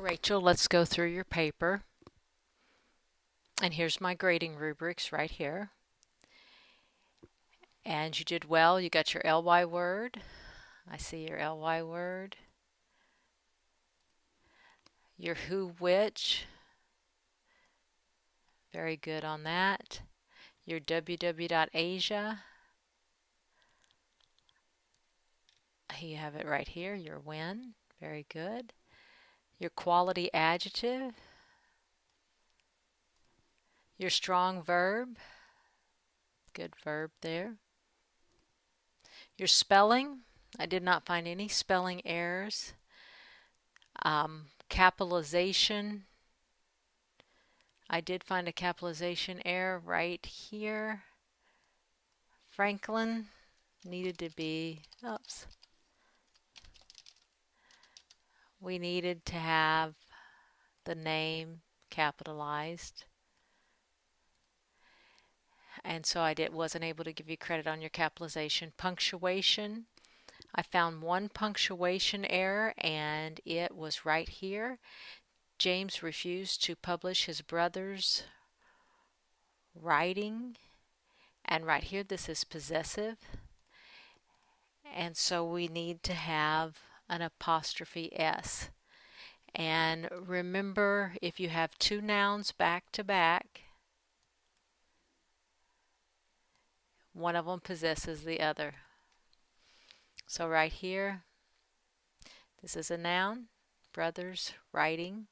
Rachel, let's go through your paper. And here's my grading rubrics right here. And you did well. You got your LY word. I see your LY word. Your who, which. Very good on that. Your www.asia. You have it right here. Your when. Very good. Your quality adjective. Your strong verb. Good verb there. Your spelling. I did not find any spelling errors. Capitalization. I did find a capitalization error right here. Franklin needed to be, oops. We needed to have the name capitalized. And so I wasn't able to give you credit on your capitalization. Punctuation. I found one punctuation error and it was right here. James refused to publish his brother's writing. And right here this is possessive. And so we need to have an apostrophe S. And remember, if you have two nouns back to back, one of them possesses the other. So right here, this is a noun, brothers writing.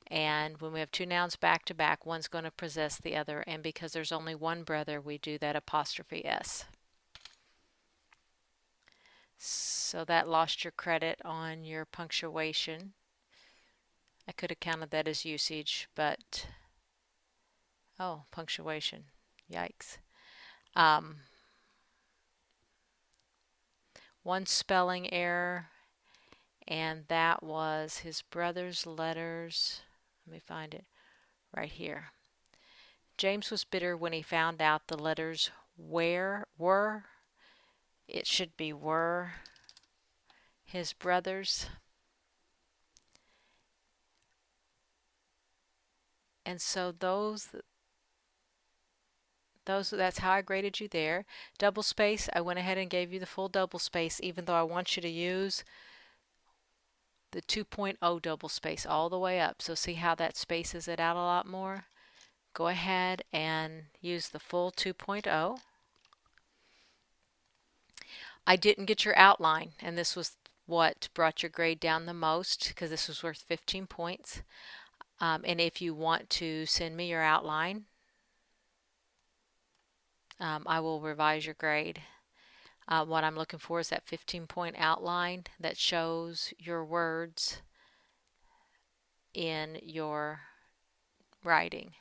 And when we have two nouns back to back, one's going to possess the other. And because there's only one brother, we do that apostrophe S. So that lost your credit on your punctuation. I could have counted that as usage, but oh, punctuation. Yikes. One spelling error, and that was his brother's letters. Let me find it right here. James was bitter when he found out the letters were. It should be were his brothers. And so that's how I graded you there. Double space, I went ahead and gave you the full double space, even though I want you to use the 2.0 double space all the way up. So see how that spaces it out a lot more? Go ahead and use the full 2.0. I didn't get your outline, and this was what brought your grade down the most, because this was worth 15 points. And if you want to send me your outline, I will revise your grade. What I'm looking for is that 15-point outline that shows your words in your writing.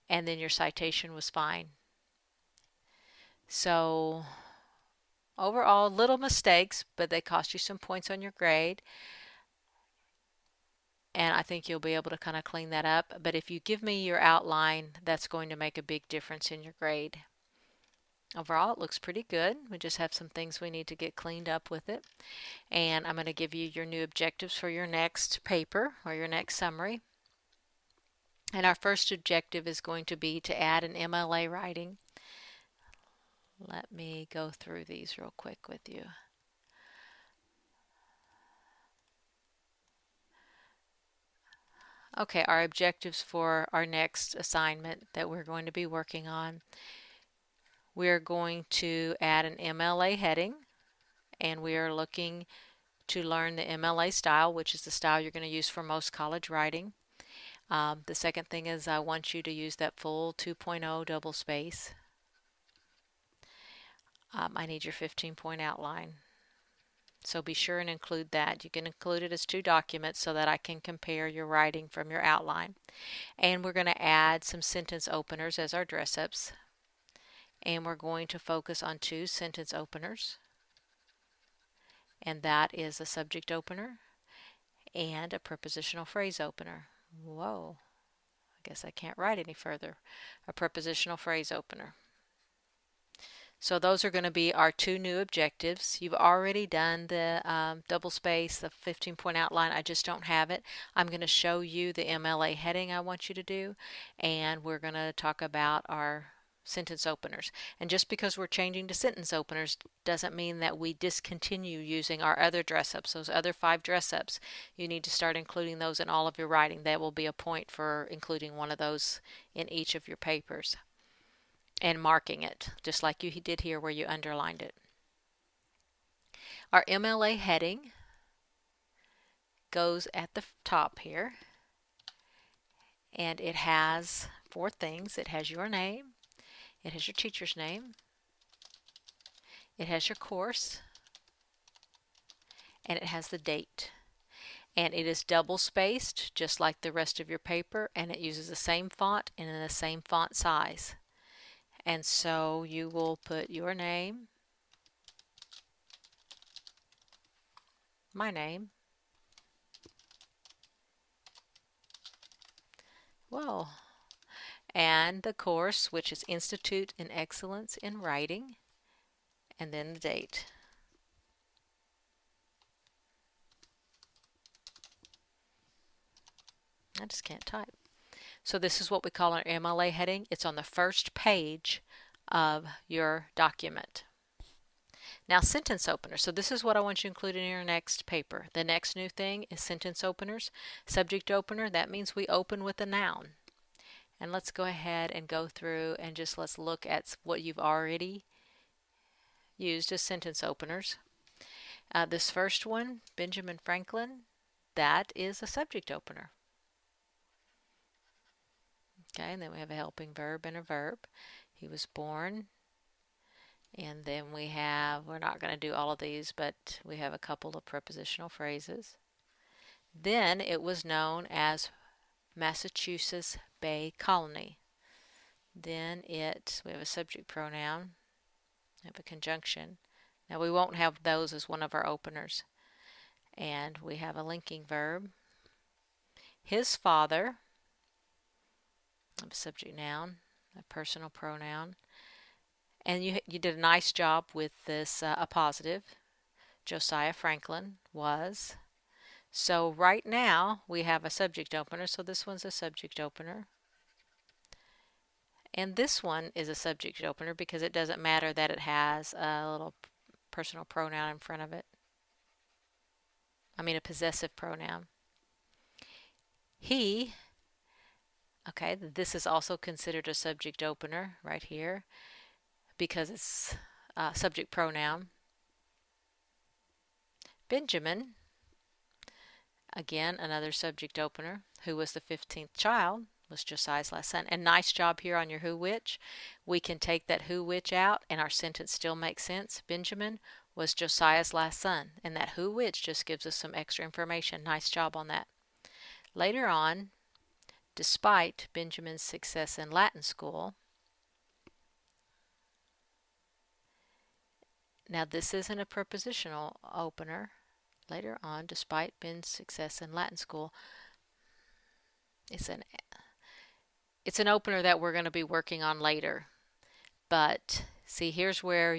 And then your citation was fine. So overall, little mistakes, but they cost you some points on your grade. And I think you'll be able to kind of clean that up. But if you give me your outline, that's going to make a big difference in your grade. Overall, it looks pretty good. We just have some things we need to get cleaned up with it. And I'm going to give you your new objectives for your next paper or your next summary. And our first objective is going to be to add an MLA writing. Let me go through these real quick with you. Okay, our objectives for our next assignment that we're going to be working on. We're going to add an MLA heading, and we are looking to learn the MLA style, which is the style you're going to use for most college writing. The second thing is I want you to use that full 2.0 double space. I need your 15-point outline. So be sure and include that. You can include it as two documents so that I can compare your writing from your outline. And we're going to add some sentence openers as our dress-ups. And we're going to focus on two sentence openers. And that is a subject opener and a prepositional phrase opener. Whoa, I guess I can't write any further. A prepositional phrase opener. So those are going to be our two new objectives. You've already done the double space, the 15-point outline. I just don't have it. I'm going to show you the MLA heading I want you to do, and we're going to talk about our sentence openers. And just because we're changing to sentence openers doesn't mean that we discontinue using our other dress-ups. Those other 5 dress-ups, you need to start including those in all of your writing. That will be a point for including one of those in each of your papers and marking it, just like you did here where you underlined it. Our MLA heading goes at the top here, and it has 4 things. It has your name, it has your teacher's name, it has your course, and it has the date. And it is double spaced just like the rest of your paper, and it uses the same font and in the same font size. And so you will put your name, my name, whoa, and the course, which is Institute in Excellence in Writing, and then the date. I just can't type. So this is what we call our MLA heading. It's on the first page of your document. Now, sentence openers. So this is what I want you to include in your next paper. The next new thing is sentence openers. Subject opener, that means we open with a noun. And let's go ahead and go through and just let's look at what you've already used as sentence openers. This first one, Benjamin Franklin, that is a subject opener. Okay, and then we have a helping verb and a verb. He was born. And then we have, we're not going to do all of these, but we have a couple of prepositional phrases. Then it was known as Massachusetts Bay Colony. Then we have a subject pronoun, we have a conjunction. Now we won't have those as one of our openers. And we have a linking verb. His father, a subject noun, a personal pronoun. And you did a nice job with this appositive. Josiah Franklin was. So right now we have a subject opener, so this one's a subject opener. And this one is a subject opener because it doesn't matter that it has a little personal pronoun in front of it. I mean a possessive pronoun. He, okay, this is also considered a subject opener right here because it's a subject pronoun. Benjamin, again, another subject opener, who was the 15th child, was Josiah's last son. And nice job here on your who which. We can take that who which out and our sentence still makes sense. Benjamin was Josiah's last son. And that who which just gives us some extra information. Nice job on that. Later on, despite Benjamin's success in Latin school, now this isn't a prepositional opener. Later on, despite Ben's success in Latin school, it's an opener that we're going to be working on later. But see, here's where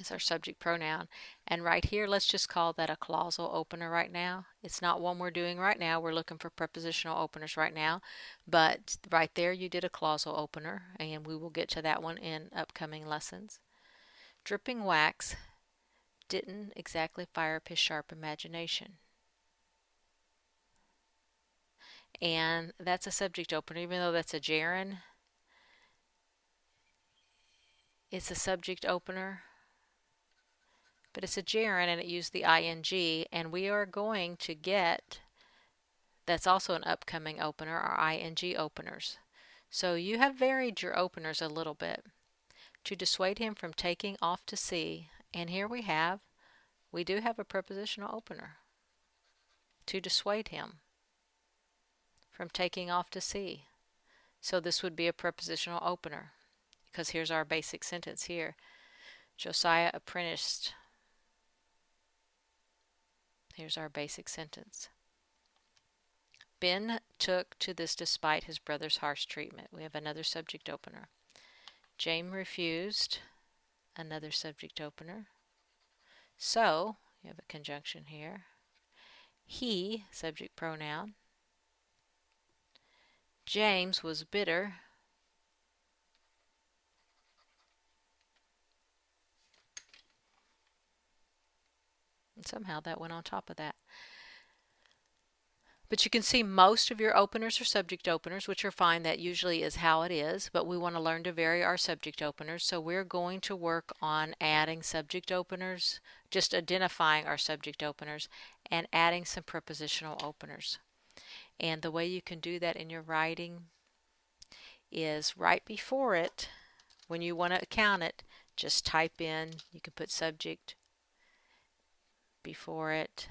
it's our subject pronoun. And right here, let's just call that a clausal opener right now. It's not one we're doing right now. We're looking for prepositional openers right now. But right there, you did a clausal opener, and we will get to that one in upcoming lessons. Dripping wax didn't exactly fire up his sharp imagination. And that's a subject opener, even though that's a gerund. It's a subject opener, but it's a gerund and it used the ing, and we are going to get, that's also an upcoming opener, our ing openers. So you have varied your openers a little bit. To dissuade him from taking off to sea, and here we do have a prepositional opener. To dissuade him from taking off to sea. So this would be a prepositional opener, because here's our basic sentence here. Josiah apprenticed. Here's our basic sentence. Ben took to this despite his brother's harsh treatment. We have another subject opener. James refused, another subject opener. So, you have a conjunction here. He, subject pronoun. James was bitter. And somehow that went on top of that. But you can see most of your openers are subject openers, which are fine. That usually is how it is, but we want to learn to vary our subject openers. So we're going to work on adding subject openers, just identifying our subject openers, and adding some prepositional openers. And the way you can do that in your writing is right before it, when you want to count it, just type in, you can put subject before it,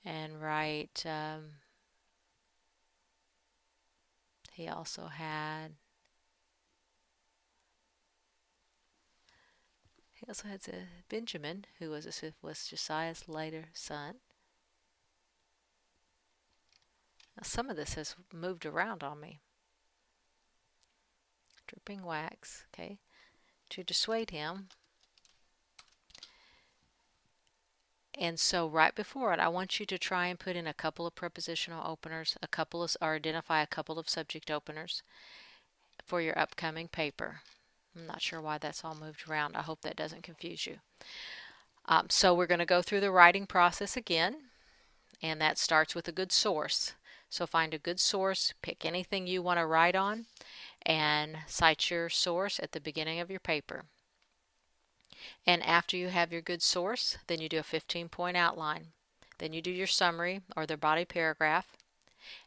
and write, he also had a Benjamin, who was Josiah's later son. Now, some of this has moved around on me. Dripping wax, okay, to dissuade him. And so right before it, I want you to try and put in a couple of prepositional openers, or identify a couple of subject openers for your upcoming paper. I'm not sure why that's all moved around. I hope that doesn't confuse you. So we're going to go through the writing process again, and that starts with a good source. So find a good source, pick anything you want to write on, and cite your source at the beginning of your paper. And after you have your good source, then you do a 15-point outline. Then you do your summary or the body paragraph.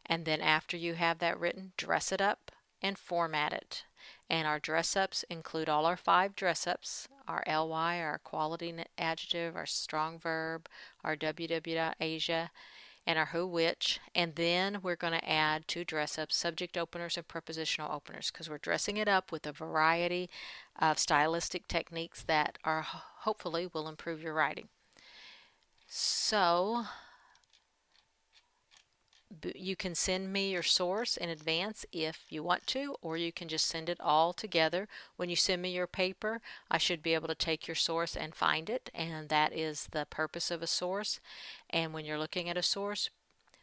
And then after you have that written, dress it up and format it. And our dress ups include all our 5 dress ups, our ly, our quality adjective, our strong verb, our ww.asia, and our who which. And then we're going to add 2 dress ups, subject openers and prepositional openers, because we're dressing it up with a variety of stylistic techniques that are hopefully will improve your writing. So you can send me your source in advance if you want to, or you can just send it all together. When you send me your paper, I should be able to take your source and find it, and that is the purpose of a source. And when you're looking at a source,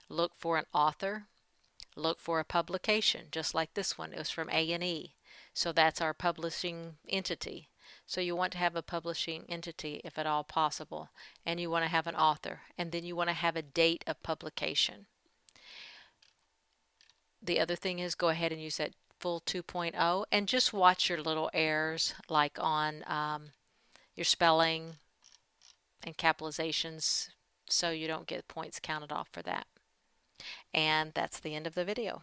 look for an author, look for a publication, just like this one. It was from A&E, so that's our publishing entity. So you want to have a publishing entity if at all possible, and you want to have an author, and then you want to have a date of publication. The other thing is, go ahead and use that full 2.0 and just watch your little errors, like on your spelling and capitalizations, so you don't get points counted off for that. And that's the end of the video.